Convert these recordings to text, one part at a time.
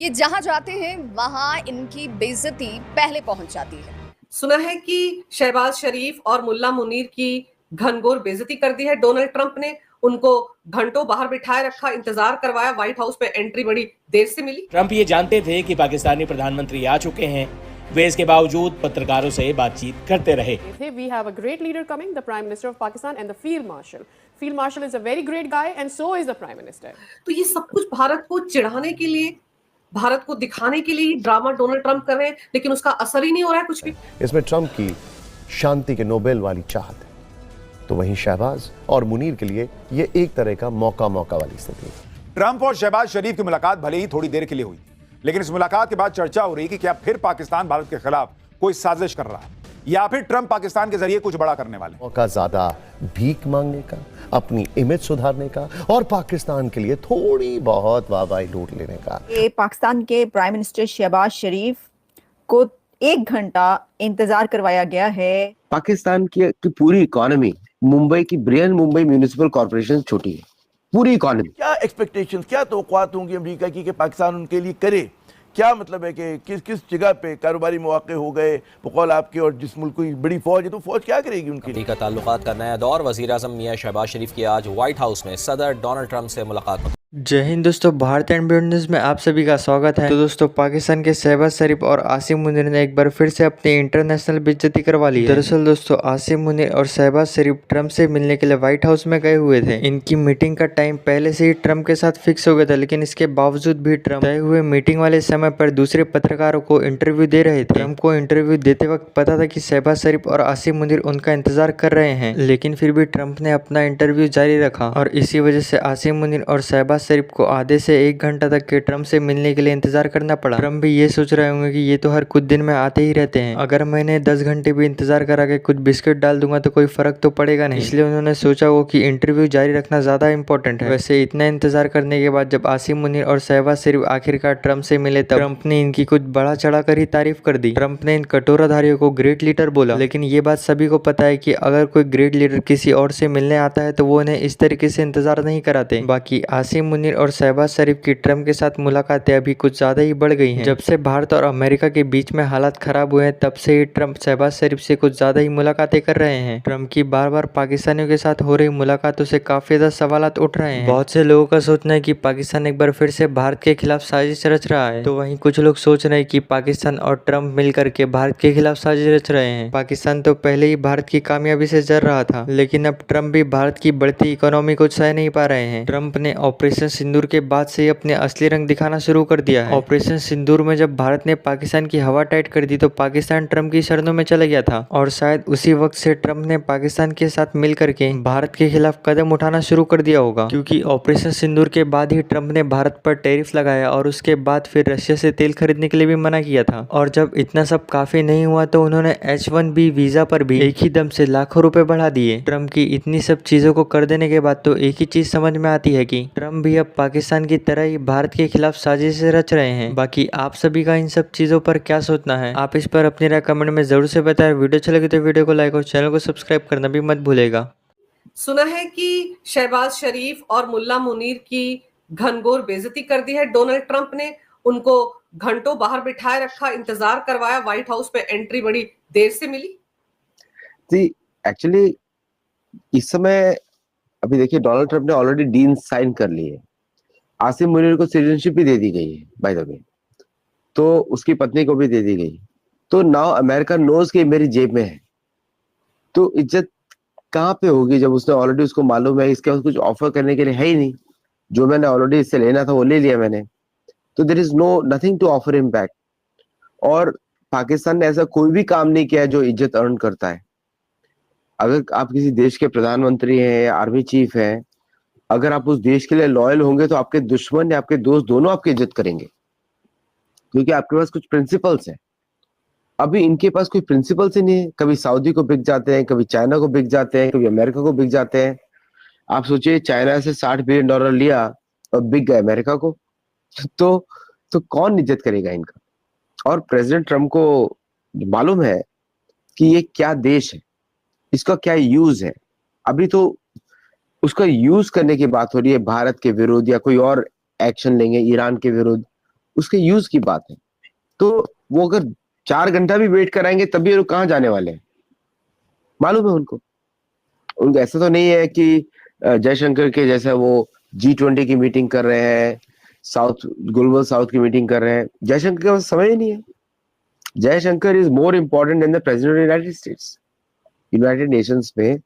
ये जहाँ जाते हैं वहाँ इनकी बेइज्जती पहले पहुंच जाती है। सुना है कि शहबाज शरीफ और मुल्ला मुनीर की घनघोर बेइज्जती कर दी है डोनाल्ड ट्रंप ने। उनको घंटों बाहर बिठाए रखा, इंतजार करवाया, व्हाइट हाउस पे एंट्री बड़ी देर से मिली। ट्रंप ये जानते थे कि पाकिस्तानी प्रधानमंत्री आ चुके हैं, वे इसके बावजूद पत्रकारों से बातचीत करते रहे। We have a great leader coming, the Prime Minister of Pakistan and the Field Marshal. Field Marshal is a very great guy and so is the Prime Minister. तो ये सब कुछ भारत को चिढ़ाने के लिए, भारत को दिखाने के लिए ड्रामा डोनाल्ड ट्रंप कर रहे हैं, लेकिन उसका असर ही नहीं हो रहा है कुछ भी। इसमें ट्रंप की शांति के नोबेल वाली चाहत है, तो वहीं शहबाज और मुनीर के लिए ये एक तरह का मौका वाली स्थिति है। ट्रंप और शहबाज शरीफ की मुलाकात भले ही थोड़ी देर के लिए हुई, लेकिन इस मुलाकात के बाद चर्चा हो रही कि क्या फिर पाकिस्तान भारत के खिलाफ कोई साजिश कर रहा है या फिर ट्रंप पाकिस्तान के जरिए कुछ बड़ा करने वाले। मौका ज्यादा भीख मांगने का, अपनी इमेज सुधारने का और पाकिस्तान के लिए थोड़ी बहुत वाहवाही लूट लेने का। पाकिस्तान के प्राइम मिनिस्टर शहबाज शरीफ को 1 घंटा इंतजार करवाया गया है। पाकिस्तान की पूरी इकोनॉमी मुंबई की ब्रियन मुंबई म्यूनिसिपल कॉर्पोरेशन छोटी है। पूरी इकोनॉमी क्या एक्सपेक्टेशंस, क्या तवक्कुआत होंगी अमेरिका की कि पाकिस्तान उनके लिए करे? क्या मतलब है कि किस जगह पे कारोबारी मौके हो गए बकौल आपके, और जिस मुल्क की बड़ी फौज है तो फौज क्या करेगी उनके लिए? अमरीका ताल्लुकात का नया दौर। वज़ीर आज़म मियां शहबाज शरीफ की आज व्हाइट हाउस में सदर डोनाल्ड ट्रंप से मुलाकात। जय हिंद दोस्तों, भारत एंड बियॉन्ड न्यूज़ में आप सभी का स्वागत है। तो दोस्तों, पाकिस्तान के शहबाज शरीफ और आसिम मुनीर ने एक बार फिर से अपनी इंटरनेशनल बेइज्जती करवा ली है। दरअसल दोस्तों, आसिम मुनीर और शहबाज शरीफ ट्रंप से मिलने के लिए व्हाइट हाउस में गए हुए थे। इनकी मीटिंग का टाइम पहले से ही ट्रंप के साथ फिक्स हो गया था, लेकिन इसके बावजूद भी ट्रंप तय हुए मीटिंग वाले समय पर दूसरे पत्रकारों को इंटरव्यू दे रहे थे। ट्रंप को इंटरव्यू देते वक्त पता था कि शहबाज शरीफ और आसिम मुनीर उनका इंतजार कर रहे हैं, लेकिन फिर भी ट्रंप ने अपना इंटरव्यू जारी रखा और इसी वजह से आसिम मुनीर और शहबाज शरीफ को आधे से 1 घंटा तक के ट्रंप से मिलने के लिए इंतजार करना पड़ा। ट्रंप भी ये सोच रहे होंगे कि ये तो हर कुछ दिन में आते ही रहते हैं, अगर मैंने 10 घंटे भी इंतजार करा के कुछ बिस्किट डाल दूंगा तो कोई फर्क तो पड़ेगा नहीं। इसलिए उन्होंने सोचा वो कि इंटरव्यू जारी रखना ज्यादा इंपॉर्टेंट है। वैसे इतना इंतजार करने के बाद जब आसिम मुनीर और शहबाज शरीफ आखिरकार ट्रंप से मिले तब ट्रंप ने इनकी कुछ बढ़ा चढ़ा कर ही तारीफ कर दी। ट्रंप ने इन कटोराधारियों को ग्रेट लीडर बोला, लेकिन ये बात सभी को पता है कि अगर कोई ग्रेट लीडर किसी और से मिलने आता है तो वो उन्हें इस तरीके से इंतजार नहीं कराते। बाकी आसिम मुनीर और शहबाज शरीफ की ट्रंप के साथ मुलाकातें अभी कुछ ज्यादा ही बढ़ गई हैं। जब से भारत और अमेरिका के बीच में हालात खराब हुए हैं तब से ही ट्रंप शहबाज शरीफ से कुछ ज्यादा ही मुलाकातें कर रहे हैं। ट्रंप की बार बार पाकिस्तानियों के साथ हो रही मुलाकातों से काफी ज्यादा सवालात उठ रहे हैं। बहुत से लोगों का सोचना है कि पाकिस्तान एक बार फिर से भारत के खिलाफ साजिश रच रहा है, तो वहीं कुछ लोग सोच रहे हैं कि पाकिस्तान और ट्रंप मिलकर के भारत के खिलाफ साजिश रच रहे हैं। पाकिस्तान तो पहले ही भारत की कामयाबी से जर रहा था, लेकिन अब ट्रंप भी भारत की बढ़ती इकोनॉमी को सह नहीं पा रहे हैं। ट्रंप ने ऑपरेशन सिंदूर के बाद से अपने असली रंग दिखाना शुरू कर दिया है। ऑपरेशन सिंदूर में जब भारत ने पाकिस्तान की हवा टाइट कर दी तो पाकिस्तान ट्रंप की शरणों में चला गया था, और शायद उसी वक्त से ट्रंप ने पाकिस्तान के साथ मिलकर के भारत के खिलाफ कदम उठाना शुरू कर दिया होगा, क्योंकि ऑपरेशन सिंदूर के बाद ही ट्रंप ने भारत पर टैरिफ लगाया और उसके बाद फिर रशिया से तेल खरीदने के लिए भी मना किया था। और जब इतना सब काफी नहीं हुआ तो उन्होंने H1B वीजा पर भी एक ही दम से लाखों रुपए बढ़ा दिए। ट्रंप की इतनी सब चीजों को कर देने के बाद तो एक ही चीज समझ में आती है कि ट्रंप भी अब पाकिस्तान की तरह ही भारत के खिलाफ साजिश रच रहे हैं। बाकी आप सभी का इन सब चीजों पर क्या सोचना है, आप इस पर अपनी राय कमेंट में जरूर से बताएं। वीडियो अच्छा लगे तो वीडियो को लाइक और चैनल को सब्सक्राइब करना भी मत भूलेगा। सुना है कि शहबाज शरीफ और मुल्ला मुनीर की घनघोर बेइज्जती कर दी है डोनाल्ड ट्रंप ने। उनको घंटों बाहर बिठाए रखा, इंतजार करवाया, व्हाइट हाउस पे एंट्री बड़ी देर से मिली। जी, एक्चुअली इस समय अभी देखिए डोनाल्ड ट्रंप ने ऑलरेडी डील साइन कर ली है। आसिम मुनीर को सिटीजनशिप भी दे दी गई है बाय द वे, तो उसकी पत्नी को भी दे दी गई। तो नाउ अमेरिका नोज कि मेरी जेब में है, तो इज्जत कहाँ पे होगी जब उसने ऑलरेडी, उसको मालूम है इसके पास कुछ ऑफर करने के लिए है ही नहीं, जो मैंने ऑलरेडी इससे लेना था वो ले लिया मैंने, तो there is no nothing to offer him back. और पाकिस्तान ने ऐसा कोई भी काम नहीं किया जो इज्जत अर्न करता है। अगर आप किसी देश के प्रधानमंत्री हैं या आर्मी चीफ हैं, अगर आप उस देश के लिए लॉयल होंगे तो आपके दुश्मन या आपके दोस्त दोनों आपकी इज्जत करेंगे, क्योंकि आपके पास कुछ प्रिंसिपल्स हैं। अभी इनके पास कोई प्रिंसिपल्स ही नहीं है। कभी सऊदी को बिक जाते हैं, कभी चाइना को बिक जाते हैं, कभी अमेरिका को बिक जाते हैं। आप सोचिए, चाइना से $60 बिलियन लिया और बिक गए अमेरिका को, तो कौन इज्जत करेगा इनका? और प्रेसिडेंट ट्रंप को मालूम है कि ये क्या देश है, इसका क्या यूज है। अभी तो उसका यूज करने की बात हो रही है भारत के विरुद्ध, या कोई और एक्शन लेंगे ईरान के विरुद्ध, उसके यूज की बात है। तो वो अगर 4 घंटा भी वेट कराएंगे तब भी वो कहाँ जाने वाले हैं, मालूम है उनको। उनको ऐसा तो नहीं है कि जयशंकर के जैसा वो G20 की मीटिंग कर रहे हैं, साउथ ग्लोबल साउथ की मीटिंग कर रहे हैं। जयशंकर के पास समय ही नहीं है। Jaishankar is more important than the president of United States. United Nations में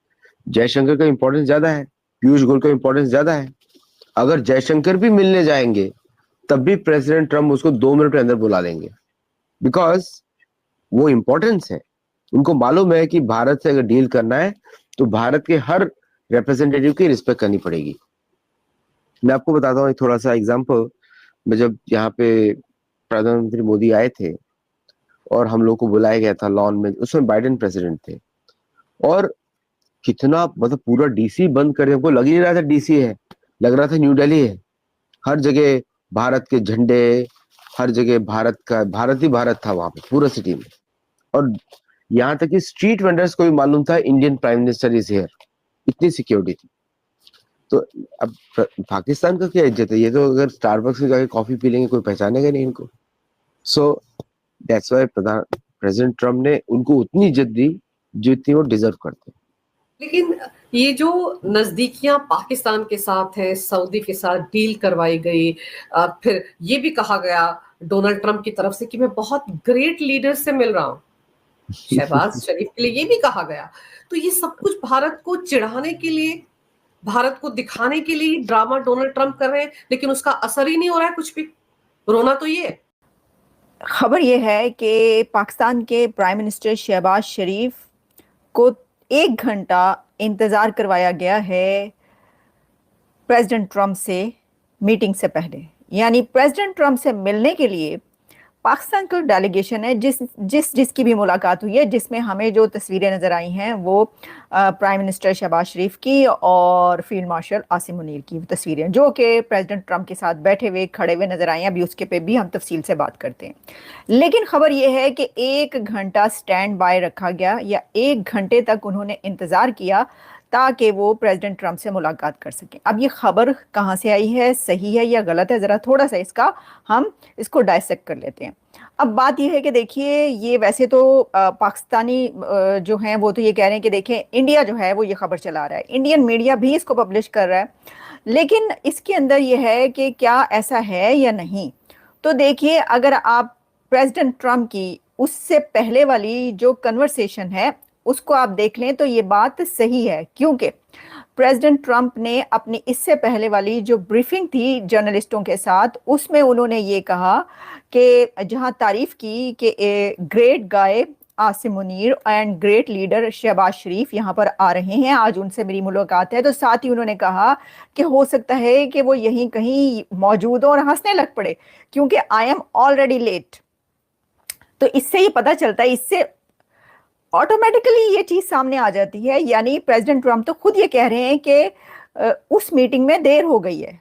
जयशंकर का इंपॉर्टेंस ज्यादा है, पीयूष गोयल का इंपॉर्टेंस ज्यादा है। अगर जयशंकर भी मिलने जाएंगे तब भी प्रेसिडेंट ट्रम्प उसको 2 मिनट के अंदर बुला लेंगे, बिकॉज वो इंपॉर्टेंस है। उनको मालूम है कि भारत से अगर डील करना है तो भारत के हर रिप्रेजेंटेटिव की रिस्पेक्ट करनी पड़ेगी। मैं आपको बताता हूँ एक थोड़ा सा एग्जांपल। मैं जब यहाँ पे प्रधानमंत्री मोदी आए थे और हम लोग को बुलाया गया था लॉन में, उसमें बाइडेन प्रेसिडेंट थे, और कितना मतलब पूरा डीसी बंद कर, हमको लग ही नहीं रहा था डीसी है, लग रहा था न्यू दिल्ली है। हर जगह भारत के झंडे, हर जगह भारत का, भारत ही भारत था वहां पे पूरा सिटी में। और यहाँ तक कि स्ट्रीट वेंडर्स को भी मालूम था Indian prime minister is here, इतनी सिक्योरिटी थी। तो अब पाकिस्तान का क्या इज्जत है? ये तो अगर स्टारबक्स में जाके कॉफी पी लेंगे कोई पहचानेगा नहीं इनको। So that's why president Trump ने उनको उतनी इज्जत दी जितनी वो डिजर्व करते हैं। लेकिन ये जो नजदीकियां पाकिस्तान के साथ है, सऊदी के साथ डील करवाई गई, फिर ये भी कहा गया डोनाल्ड ट्रंप की तरफ से कि मैं बहुत ग्रेट लीडर से मिल रहा हूं, शहबाज शरीफ के लिए ये भी कहा गया। तो ये सब कुछ भारत को चिढ़ाने के लिए, भारत को दिखाने के लिए ड्रामा डोनाल्ड ट्रंप कर रहे हैं, लेकिन उसका असर ही नहीं हो रहा है कुछ भी। रोना तो ये है। खबर यह है कि पाकिस्तान के प्राइम मिनिस्टर शहबाज शरीफ को 1 घंटा इंतजार करवाया गया है प्रेसिडेंट ट्रंप से मीटिंग से पहले। यानी प्रेसिडेंट ट्रंप से मिलने के लिए पाकिस्तान का डेलीगेशन है, जिसकी भी मुलाकात हुई है, जिसमें हमें जो तस्वीरें नज़र आई हैं वो प्राइम मिनिस्टर शहबाज शरीफ की और फील्ड मार्शल आसिम मुनीर की तस्वीरें, जो कि प्रेसिडेंट ट्रंप के साथ बैठे हुए खड़े हुए नज़र आई हैं। अभी उसके पे भी हम तफसील से बात करते हैं। लेकिन खबर यह है कि 1 घंटा स्टैंड बाय रखा गया, या 1 घंटे तक उन्होंने इंतज़ार किया ताकि वो प्रेसिडेंट ट्रंप से मुलाकात कर सकें। अब ये खबर कहाँ से आई है, सही है या गलत है, ज़रा थोड़ा सा हम इसको डायसेक्ट कर लेते हैं। अब बात यह है कि देखिए, ये वैसे तो पाकिस्तानी जो हैं वो तो ये कह रहे हैं कि देखें इंडिया जो है वो ये खबर चला रहा है, इंडियन मीडिया भी इसको पब्लिश कर रहा है, लेकिन इसके अंदर ये है कि क्या ऐसा है या नहीं। तो देखिए, अगर आप प्रेसिडेंट ट्रंप की उससे पहले वाली जो कन्वर्सेशन है उसको आप देख लें तो ये बात सही है, क्योंकि प्रेसिडेंट ट्रंप ने अपनी इससे पहले वाली जो ब्रीफिंग थी जर्नलिस्टों के साथ, उसमें उन्होंने ये कहा कि जहां तारीफ की कि great guy Asim Munir and great leader Shahbaz Sharif यहाँ पर आ रहे हैं, आज उनसे मेरी मुलाकात है। तो साथ ही उन्होंने कहा कि हो सकता है कि वो यहीं कहीं मौजूद हो, और हंसने लग पड़े क्योंकि आई एम ऑलरेडी लेट। तो इससे ये पता चलता है, इससे ऑटोमेटिकली ये चीज सामने आ जाती है। यानी प्रेसिडेंट ट्रंप तो खुद ये कह रहे हैं कि उस मीटिंग में देर हो गई है,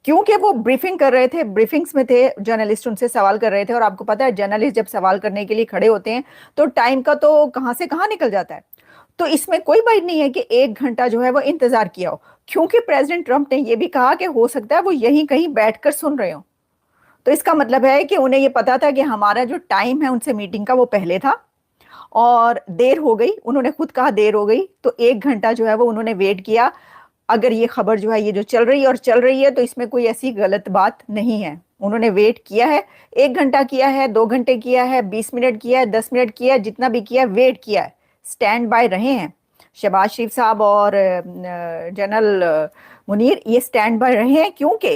क्योंकि वो ब्रीफिंग कर रहे थे, ब्रीफिंग्स में थे, जर्नलिस्ट उनसे सवाल कर रहे थे, और आपको पता है जर्नलिस्ट जब सवाल करने के लिए खड़े होते हैं तो टाइम का तो कहां से कहां निकल जाता है। तो इसमें कोई बात नहीं है कि 1 घंटा जो है वो इंतजार किया हो, क्योंकि प्रेसिडेंट ट्रंप ने यह भी कहा कि हो सकता है वो यहीं कहीं बैठकर सुन रहे हो। तो इसका मतलब है कि उन्हें ये पता था कि हमारा जो टाइम है उनसे मीटिंग का वो पहले था और देर हो गई। उन्होंने खुद कहा देर हो गई, तो 1 घंटा जो है वो उन्होंने वेट किया। अगर ये खबर जो है ये जो चल रही है तो इसमें कोई ऐसी गलत बात नहीं है। उन्होंने वेट किया है, 1 घंटा किया है, 2 घंटे किया है, 20 मिनट किया है, 10 मिनट किया है, जितना भी किया वेट किया है, स्टैंड बाय रहे हैं। शहबाज शरीफ साहब और जनरल मुनीर ये स्टैंड बाय रहे हैं, क्योंकि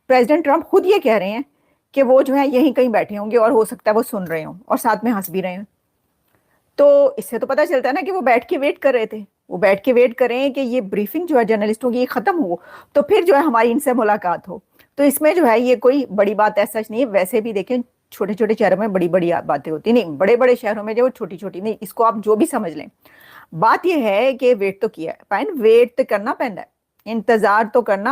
प्रेसिडेंट ट्रंप खुद ये कह रहे हैं कि वो जो है यहीं कहीं बैठे होंगे और हो सकता है वो सुन रहे हों और साथ में हंस भी रहे हैं। तो इससे तो पता चलता है ना कि वो बैठ के वेट कर रहे थे, वो बैठ के वेट कर रहे हैं कि ये ब्रीफिंग जो है जर्नलिस्टों की ये खत्म हो तो फिर जो है हमारी इनसे मुलाकात हो। तो इसमें जो है ये कोई बड़ी बात ऐसा नहीं है। वैसे भी देखें, छोटे छोटे शहरों में बड़ी बड़ी बातें होती नहीं, बड़े बड़े शहरों में जो छोटी छोटी नहीं, इसको आप जो भी समझ लें। बात यह है कि वेट तो किया है, वेट तो करना पैंदा है, इंतजार तो करना